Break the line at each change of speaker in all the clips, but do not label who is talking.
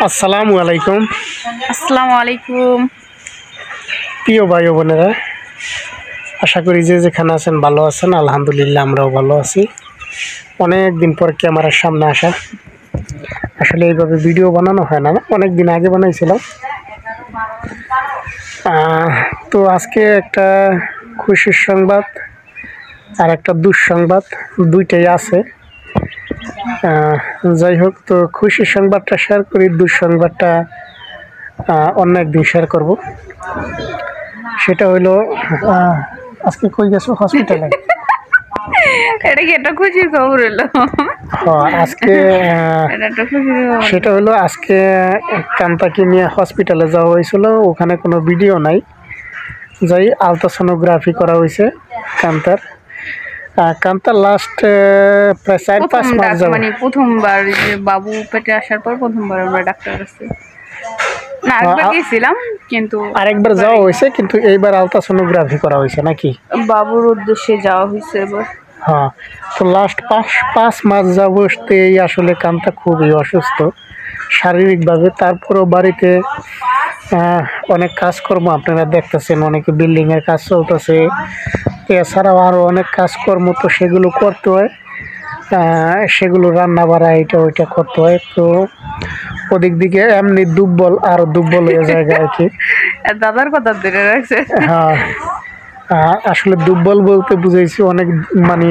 আসসালামু আলাইকুম।
আসসালামু আলাইকুম।
প্রিয় ভাই ও বোনেরা, আশা করি যে যেখানে আছেন ভালো আছেন। আলহামদুলিল্লাহ আমরাও ভালো আছি। অনেক দিন পর ক্যামেরার সামনে আসা, আসলে এইভাবে ভিডিও বানানো হয় না, অনেক দিন আগে বানাইছিলাম। তো আজকে একটা খুশির সংবাদ আর একটা দুঃসংবাদ, দুইটাই আছে। যাই হোক, তো খুশির সংবাদটা শেয়ার করি, দুঃসংবাদটা অন্য একদিন শেয়ার করব। সেটা হইলো, আজকে কই গেছো? হসপিটালে।
এটা কি একটা খুশির খবর হলো?
আজকে সেটা হলো, আজকে কান্তাকে নিয়ে হসপিটালে যাওয়া হয়েছিল। ওখানে কোনো ভিডিও নাই, যাই আলট্রাসোনোগ্রাফি করা হয়েছে কান্তার। কান্তার লাস্ট প্রায় 4-5 মাস যাবে,
মানে প্রথমবার যে বাবু পেটে আসার পর প্রথমবার আমরা ডাক্তার কাছে না, আরেকবার গেছিলাম, কিন্তু
আরেকবার যাওয়া হয়েছে, কিন্তু এইবার আলট্রাসোনোগ্রাফি করা হয়েছে নাকি
বাবুর উদ্দেশ্যে যাওয়া হয়েছে এবার।
হ্যাঁ, তো লাস্ট 5 মাস যাবতেই আসলে কান্তা খুবই অসুস্থ শারীরিকভাবে। তারপরও বাড়িতে অনেক কাজকর্ম আপনারা দেখতেছেন, অনেকে বিল্ডিংয়ের কাজ চলতেছে, এছাড়াও আরও অনেক কাজকর্ম, তো সেগুলো করতে হয়। সেগুলো রান্না বাড়া এটা ওইটা করতে হয়। তো ওদিক দিকে এমনি দুর্বল, আরও দুর্বল হয়ে যায় আর কি।
দাদার কথা ধরে রাখছে।
হ্যাঁ, আসলে দুর্বল বলতে বুঝাইছি অনেক, মানে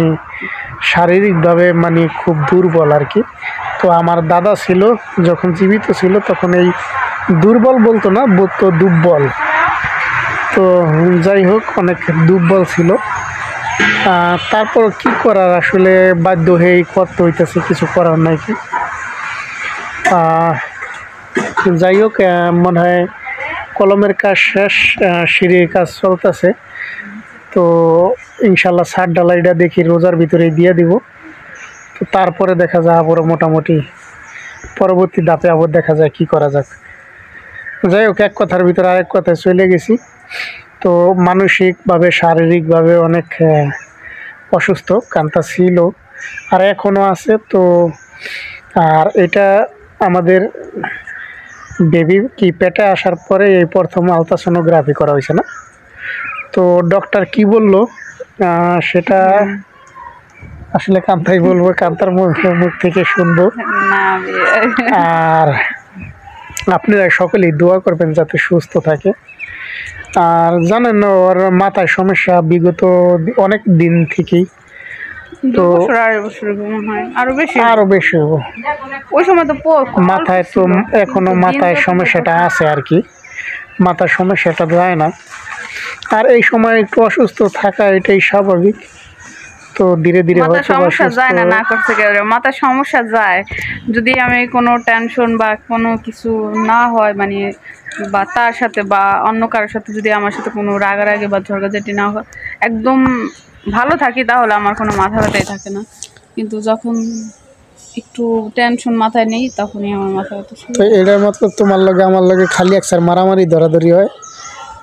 শারীরিকভাবে মানে খুব দুর্বল আর কি। তো আমার দাদা ছিল যখন জীবিত ছিল, তখন এই দুর্বল বলতো না, বলতো দুর্বল। তো যাই হোক, অনেক দুর্বল ছিল। তারপর কি করার, আসলে বাধ্য হয়েই করতে হইতেছে, কিছু করার নাই কি। যাই হোক, মনে হয় কলমের কাজ শেষ, সিঁড়ির কাজ চলতেছে। তো ইনশাল্লাহ ছাদ ঢালাইটা দেখি রোজার ভিতরেই দিয়ে দিব। তো তারপরে দেখা যায় আবার মোটামুটি পরবর্তী ধাপে আবার দেখা যায় কি করা যাক। যাই হোক, এক কথার ভিতরে আরেক কথায় চলে গেছি। তো মানসিকভাবে শারীরিকভাবে অনেক অসুস্থ কান্তা ছিল, আর এখনও আছে। তো আর এটা আমাদের বেবি কি পেটে আসার পরে এই প্রথম আলট্রাসোনোগ্রাফি করা হয়েছে না। তো ডক্টর কি বলল সেটা আসলে কান্তাই বলবো, কান্তার মুখ থেকে শুনবো। আর আপনারা সকলেই দোয়া করবেন যাতে সুস্থ থাকে। আর জানেন না, ওর মাথায় সমস্যা বিগত অনেক দিন থেকেই। তো আরো বেশি হবো
ওই সময় তো
মাথায়, তো এখনো মাথায় সমস্যাটা আছে আর কি, মাথার সমস্যাটা যায় না। আর এই সময় একটু অসুস্থ থাকা এটাই স্বাভাবিক। তো ধীরে ধীরে
সমস্যা যায় না, না করছে মাথার সমস্যা যায় যদি আমি কোনো টেনশন বা কোনো কিছু না হয়, মানে বা তার সাথে বা অন্য কারোর সাথে যদি আমার সাথে কোনো রাগারাগি বা ঝগড়াঝাটি না হয়, একদম ভালো থাকি, তাহলে আমার কোনো মাথা ব্যথাই থাকে না। কিন্তু যখন একটু টেনশন মাথায় নেই, তখনই আমার মাথা ব্যথা শুরু।
তো এটার মতলব তোমার লগে আমার লগে খালি একসার মারামারি ধরাধরি হয়,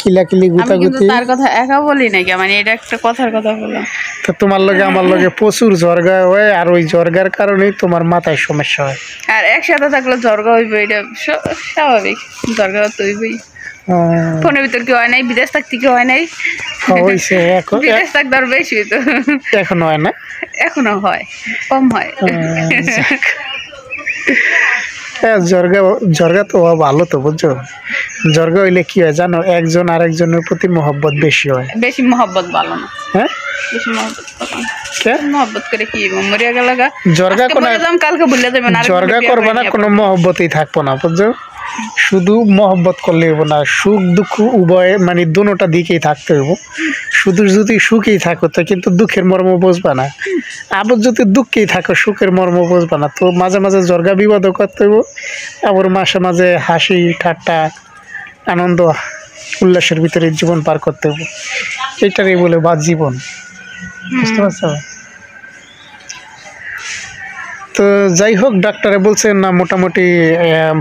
কিলাকিলি গুতাগুতি।
তার কথা একা বলি নাকি, মানে এটা একটা কথার কথা বললাম।
তো তোমার লগে আমার লগে প্রচুর জ্বরগা হয়, আর ওই জ্বরগার কারণেই তোমার মাথায় সমস্যা হয়।
আর একসাথে থাকলে জ্বরগা হইবে, এটা স্বাভাবিক, জ্বরগা তো হইবেই। ফোনের ভিতর কি হয় নাই, বিদেশ থাকতে কি হয় নাই?
হইছে, এখন
বিদেশ থাকতে আর বেশি তো
এখন হয় না,
এখনো হয়, কম হয়।
জ্বরগা তো ভালো, তো বুঝছো, জ্বরগা হইলে কি হয় জানো, একজন আরেকজনের প্রতি মহব্বত বেশি হয়।
বেশি মহব্বত ভালো না।
হ্যাঁ,
বেশি মহব্বত করে কি মরিয়া গেল?
জ্বরগা
কালকে ভুলে যাবে না,
জ্বরগা করবে না, কোনো মহব্বতই থাকবো না, বুঝছো। শুধু মহব্বত করলে হইব না, সুখ দুঃখ উভয়, মানে দুটোটা দিকেই থাকতে হইব। শুধু যদি সুখেই থাকো তো কিন্তু দুঃখের মর্ম বুঝবা না, আবার যদি দুঃখেই থাকো সুখের মর্ম বুঝবা না। তো মাঝে মাঝে জ্বরগা বিবাদও করতে হইব, আবার মাঝে মাঝে হাসি ঠাট্টা আনন্দ উল্লাসের ভিতরে জীবন পার করতে হইব। এটারই বলে বা জীবন, বুঝতে পারছো। তো যাই হোক, ডাক্তারে বলছেন না মোটামুটি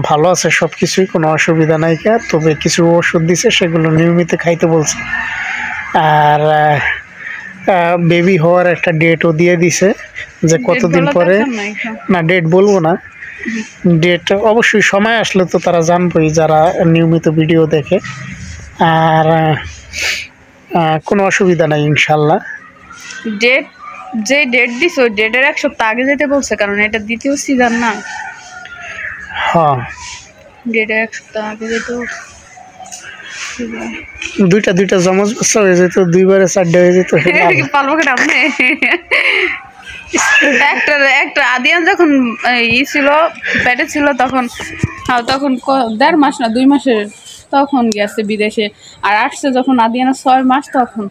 ভালো আছে সব কিছুই, কোনো অসুবিধা নাই, তবে কিছু ওষুধ দিছে সেগুলো নিয়মিত খাইতে বলছে। আর বেবি হওয়ার একটা ডেটও দিয়ে দিছে যে কতদিন পরে। না ডেট বলবো না, ডেট অবশ্যই সময় আসলে তো তারা জানবেই যারা নিয়মিত ভিডিও দেখে। আর কোনো অসুবিধা নাই ইনশাল্লাহ।
ডেট যে ডেট দিস ওই ডেটের 1 সপ্তাহ আগে যেতে বলছে, কারণ এটা দ্বিতীয় সিজন না।
হ্যাঁ
ডেটের 1 সপ্তাহ আগে যেতে
দুইটা জমজ বাচ্চা হয়ে যেত, 2বারে 4 হয়ে যেত।
পারবো কেন আপনি? একটা আদিয়ান যখন ছিল পেটে ছিল তখন 1.5 মাস না 2 মাসের তখন গেছে বিদেশে। আর আসছে যখন আদিয়ানা 6 মাস তখন।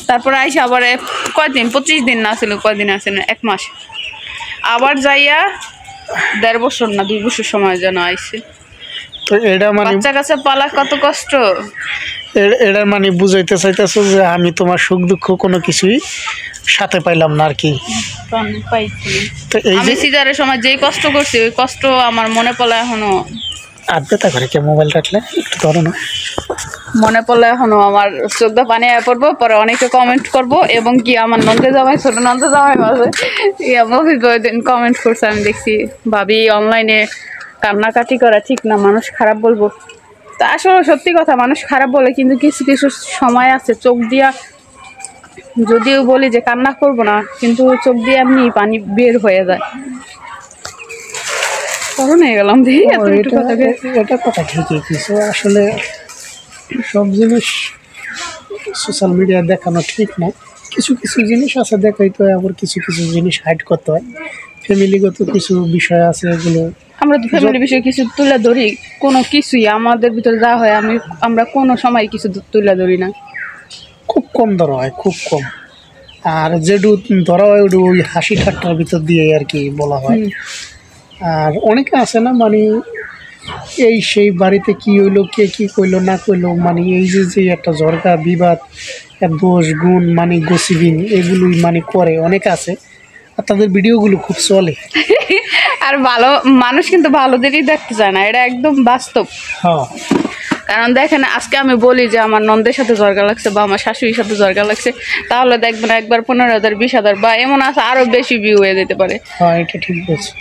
তারপরে আইসা আবার কয়দিন 25 দিন না ছিল, কয়দিন আছে 1 মাস। আবার যাইয়া 1.5 বছর না 2 বছর সময় যেন আইসে।
তো এটা মানে
বাচ্চা কাছে পালা কত কষ্ট।
এটার মানে বুঝাইতে চাইতেছো যে আমি তোমার সুখ দুঃখ কোনো কিছুই সাথে পাইলাম না আর কি। তো এই যে
সিজারের সময় যেই কষ্ট করছি ওই কষ্ট আমার মনে পড়ে এখনো।
আদ্যতা করে কে মোবাইল রাখলে একটু ধরো না,
মনে পড়লে এখনো আমার চোখ দিয়ে পানি আয়া পড়বো। পরে অনেকে কমেন্ট করবো, এবং কি আমার নন্দে জামাই ছোট নন্দে জামাই মাঝে দিন কমেন্ট করছে, আমি দেখছি ভাবি অনলাইনে কান্নাকাটি করা ঠিক না, মানুষ খারাপ বলবো। তা আসলে সত্যি কথা, মানুষ খারাপ বলে, কিন্তু কিছু কিছু সময় আছে চোখ দিয়া যদিও বলি যে কান্না করবো না, কিন্তু চোখ দিয়ে এমনি পানি বের হয়ে যায়। করোনা গেলাম
এটা কথা ঠিকই কিছু আসলে সব জিনিস সোশ্যাল মিডিয়া দেখানো ঠিক না। কিছু কিছু জিনিস আছে দেখাইতে হয়, আবার কিছু কিছু জিনিস হাইড করতে হয়। ফ্যামিলিগত কিছু বিষয় আছে এগুলো
আমরা তো ফ্যামিলি বিষয়ে কিছু তুলে ধরি, কোনো কিছুই আমাদের ভিতরে যা হয় আমরা কোনো সময় কিছু তুলে ধরি না,
খুব কম ধরা হয়, খুব কম। আর যেটু ধরা হয় ওটু ওই হাসি ঠাট্টার ভিতর দিয়ে আর কি বলা হয়। আর অনেকে আছে না মানে এই সেই বাড়িতে কি হইলো, কে কি কইলো না কইলো, মানে এই যে একটা ঝরকা বিবাদ, দোষ গুণ মানে গসিবিং এগুলোই মানে করে অনেকে আছে। আর তাদের ভিডিওগুলো খুব চলে।
আর ভালো মানুষ কিন্তু ভালোদেরই দেখতে চায় না, এটা একদম বাস্তব।
হ্যাঁ,
কারণ দেখেন আজকে আমি বলি যে আমার নন্দের সাথে ঝরকা লাগছে বা আমার শাশুড়ির সাথে ঝরকা লাগছে, তাহলে দেখবেন একবার 15,000 20,000 বা এমন আছে আরো বেশি ভিউ হয়ে যেতে পারে।
হ্যাঁ এটা ঠিক বলছি,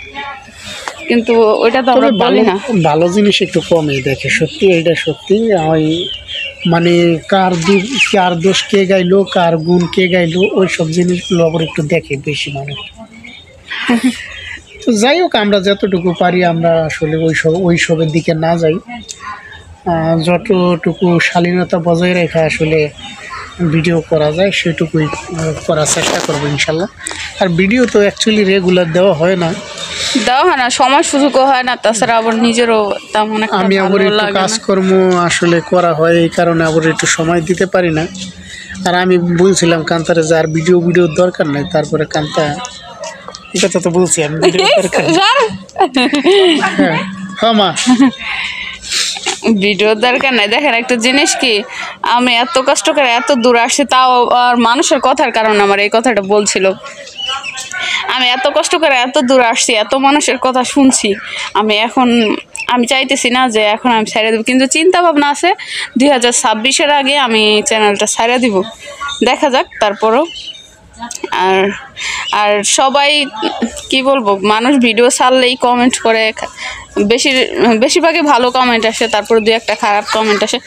কিন্তু ওইটা তো আমরা বলি না।
ভালো জিনিস একটু কমই দেখে, সত্যি এটা সত্যি। ওই মানে কার দোষ কে গাইলো, কার গুণ কে গাইলো, ওই সব জিনিসগুলো আবার একটু দেখে বেশি মানুষ। তো যাই হোক, আমরা যতটুকু পারি আমরা আসলে ওইসবের দিকে না যাই, যতটুকু শালীনতা বজায় রেখে আসলে ভিডিও করা যায় সেটুকুই করার চেষ্টা করবো ইনশাল্লাহ। আর ভিডিও তো অ্যাকচুয়ালি রেগুলার দেওয়া হয় না,
সময় সুযোগও হয় না, তাছাড়া আবার নিজেরও তেমন একটা
আমি আবার একটু কাজকর্ম আসলে করা হয়, এই কারণে আবার একটু সময় দিতে পারি না। আর আমি বলছিলাম কান্তারে যে আর ভিডিওর দরকার নাই, তারপরে কান্তা এই কথা তো বলছি আমি ভিডিও দরকার হ্যাঁ মা
ভিডিওর দরকার নাই। দেখেন একটা জিনিস কি, আমি এত কষ্ট করে এত দূর আসছি, তাও আর মানুষের কথার কারণে আমার এই কথাটা বলছিল। আমি এত কষ্ট করে এত দূর আসছি, এত মানুষের কথা শুনছি, আমি চাইতেছি না যে এখন আমি ছাইড়া দেবো, কিন্তু চিন্তা ভাবনা আছে 2026-এর আগে আমি চ্যানেলটা ছাইড়া দিব, দেখা যাক তারপরও। আর সবাই কি বলবো, মানুষ ভিডিও ছাড়লেই কমেন্ট করে, বেশিরভাগই ভালো কমেন্ট আসে, তারপরে 2-1টা খারাপ কমেন্ট আসে।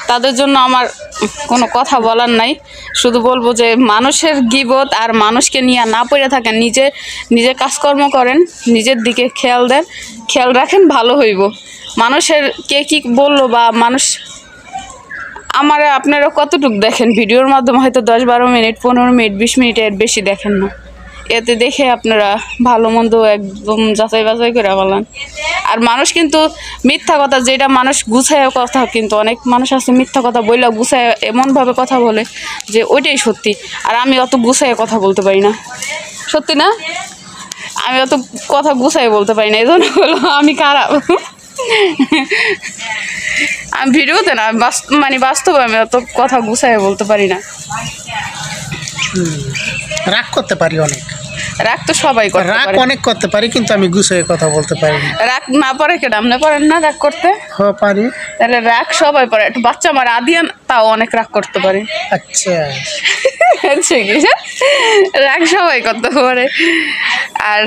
তাদের জন্য আমার কোনো কথা বলার নাই, শুধু বলবো যে মানুষের গীবত আর মানুষকে নিয়ে না পড়ে থাকেন, নিজে কাজকর্ম করেন, নিজের দিকে খেয়াল রাখেন, ভালো হইব। মানুষের কে কি বললো বা মানুষ আপনারা কতটুকু দেখেন ভিডিওর মাধ্যমে, হয়তো 10-12 মিনিট 15 মিনিট 20 মিনিটের বেশি দেখেন না। এতে দেখে আপনারা ভালো মন্দ একদম যাচাই বাছাই করে বলেন। আর মানুষ কিন্তু মিথ্যা কথা, যেটা মানুষ গুছায় কথা, কিন্তু অনেক মানুষ আছে মিথ্যা কথা বইলা গুছায় এমনভাবে কথা বলে যে ওইটাই সত্যি। আর আমি অত গুছায় কথা বলতে পারি না, সত্যি না, আমি অত কথা গুছায় বলতে পারি না, এই জন্য হলো আমি খারাপ। আমি ভিডিওতে না, বাস্তবে আমি অত কথা গুছায় বলতে পারি না।
রাগ করতে পারি অনেক,
রাগ তো সবাই করে,
রাগ অনেক করতে পারি, কিন্তু আমি গুছিয়ে কথা বলতে পারি না।
রাগ না পারে কেন, আপনি পারেন না রাগ করতে?
হ্যাঁ পারি।
তাহলে রাগ সবাই পারে, একটু বাচ্চা আমার আদিয়ান তাও অনেক রাগ করতে পারে।
আচ্ছা
রাগ সবাই করতে পারে। আর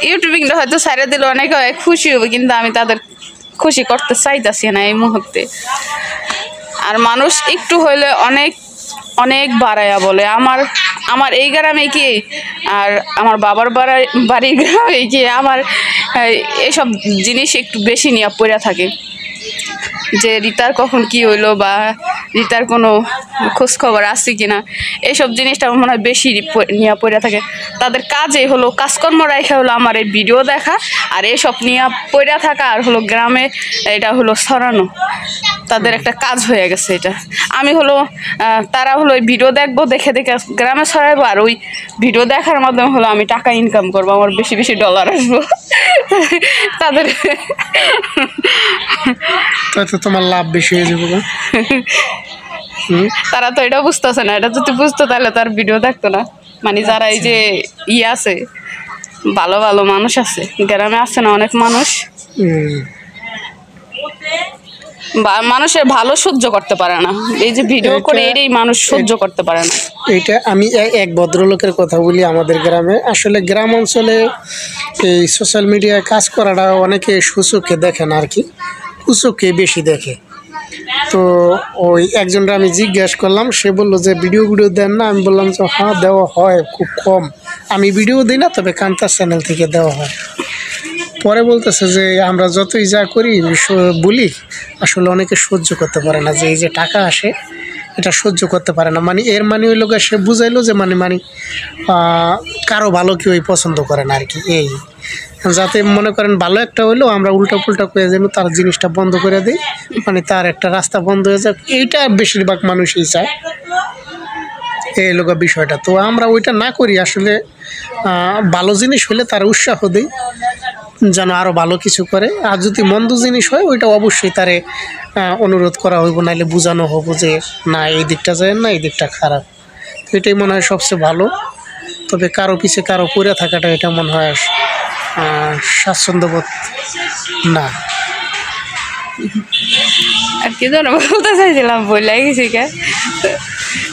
ইউটিউবিংটা হয়তো ছাড়ে দিলে অনেকে খুশি হবে, কিন্তু আমি তাদের খুশি করতে চাইতেছি না এই মুহূর্তে। আর মানুষ একটু হইলে অনেক অনেক বাড়াইয়া বলে আমার এই গ্রামে কি আর আমার বাবার বাড়ির গ্রামে কি আমার এইসব জিনিস একটু বেশি নিয়ে পড়ে থাকে, যে রিতার কখন কি হইলো বা রিতার কোনো খোঁজ খবর আছে কিনা, এইসব জিনিসটা আমার মনে হয় বেশি নিয়ে পড়ে থাকে। তাদের কাজে হলো কাজকর্ম রাখা হলো আমার এই ভিডিও দেখা আর এইসব নিয়ে পড়ে থাকা, আর হলো গ্রামে এটা হলো ছড়ানো, তাদের একটা কাজ হয়ে গেছে এটা। আমি হলো তারা হলো ওই ভিডিও দেখবো, দেখে দেখে গ্রামে ছড়াইবো, আর ওই ভিডিও দেখার মাধ্যমে হলো আমি টাকা ইনকাম করবো, আমার বেশি বেশি ডলার আসবো। তাদের
তাতে তোমার লাভ বেশি হয়ে যাবে।
তারা তো এটা বুঝতেছে না, এটা যদি বুঝতো তাহলে তার ভিডিও দেখতো না। মানে যারা এই যে আছে ভালো ভালো মানুষ আছে গ্রামে, আছে না অনেক মানুষ, মানুষের ভালো সহ্য করতে পারে না, এই যে ভিডিও করে এটাই মানুষ সহ্য করতে পারে না।
এইটা আমি এক ভদ্রলোকের কথা বলি, আমাদের গ্রামে আসলে গ্রাম অঞ্চলে এই সোশ্যাল মিডিয়ায় কাজ করাটা অনেকে সুচোখে দেখে না আর কি, কুচোখে বেশি দেখে। তো ওই একজনরা আমি জিজ্ঞাসা করলাম, সে বললো যে ভিডিও দেন না? আমি বললাম যে হ্যাঁ দেওয়া হয়, খুব কম, আমি ভিডিও দিই না, তবে কান্তার চ্যানেল থেকে দেওয়া হয়। পরে বলতেছে যে আমরা যতই যা করি বলি, আসলে অনেকে সহ্য করতে পারে না, যে এই যে টাকা আসে এটা সহ্য করতে পারে না। মানে এর মানে ওই লোক সে বুঝাইলো যে মানে কারো ভালো কেউই পছন্দ করে না আর কি, এই যাতে মনে করেন ভালো একটা হইলেও আমরা উল্টা পুল্টা করে যেন তার জিনিসটা বন্ধ করে দিই, মানে তার একটা রাস্তা বন্ধ হয়ে যাক, এইটা বেশিরভাগ মানুষই চায়, এই লোক বিষয়টা। তো আমরা ওইটা না করি, আসলে ভালো জিনিস হলে তার উৎসাহ দিই যেন আরও ভালো কিছু করে, আর যদি মন্দ জিনিস হয় ওইটা অবশ্যই তারে অনুরোধ করা হইব, নাহলে বোঝানো হবো যে না এই দিকটা যায় না, এই দিকটা খারাপ। তো এটাই মনে হয় সবচেয়ে ভালো। তবে কারো পিছে কারো পড়ে থাকাটা এটা মনে হয় স্বাচ্ছন্দ্যবোধ না।
আর কি যেন বলতে চাইছিলাম, বললাই গেছি কে।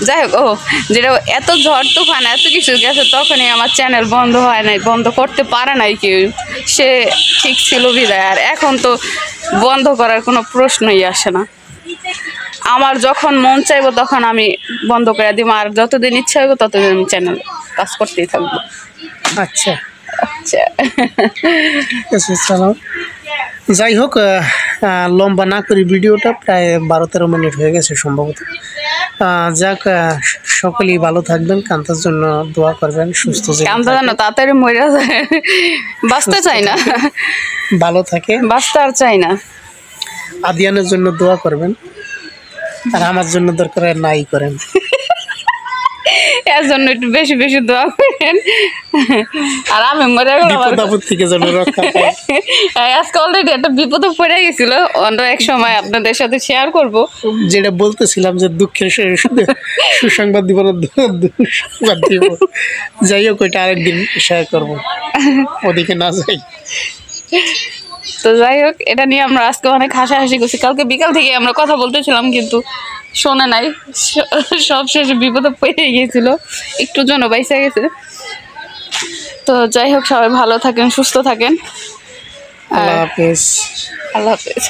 যাই হোক, যেটা এত ঝড় তুফান এত কিছু গেছে, তখনই আমার চ্যানেল বন্ধ হয় নাই, বন্ধ করতে পারে নাই কেউ, সে ঠিক ছিল বিদায়। আর এখন তো বন্ধ করার কোনো প্রশ্নই আসে না, আমার যখন মন চাইবো তখন আমি বন্ধ করে দিব, আর যতদিন ইচ্ছা হইব ততদিন আমি চ্যানেল কাজ করতেই থাকবো।
আচ্ছা
আচ্ছা,
চলো, যাই হোক, লম্বা না করি ভিডিওটা, প্রায় 12-13 মিনিট হয়ে গেছে সম্ভবত। যাক, সকলেই ভালো থাকবেন, কান্তার জন্য দোয়া করবেন, সুস্থ
কান্তা জানো তাড়াতাড়ি মরে যায়, বাঁচতে চাই না,
ভালো থাকে,
বাঁচতে আর চাই না।
আদিয়ানের জন্য দোয়া করবেন, আর আমার জন্য দরকার নাই করেন,
এর জন্য একটু বেশি বেশি দোয়া করেন। আর আমি মরে গেলাম
থেকে যেন রক্ষা পাই।
আজকে অলরেডি একটা বিপদে পড়ে গেছিল, অন্য এক সময় আপনাদের সাথে শেয়ার করব।
যেটা বলতেছিলাম যে দুঃখের সুসংবাদ দিব না, দুঃসংবাদ দিব, যাই হোক ওইটা আরেকদিন শেয়ার করবো, ওদিকে না যাই।
তো যাই হোক, এটা নিয়ে আমরা আজকে অনেক হাসাহাসি করছি, কালকে বিকাল থেকে আমরা কথা বলতেছিলাম কিন্তু শোনে নাই, সব শেষে বিপদে পড়ে গিয়েছিল, একটু জন্য বাইসে গেছে। তো যাই হোক, সবাই ভালো থাকেন, সুস্থ থাকেন,
আল্লাহ হাফেজ।
আল্লাহ হাফেজ।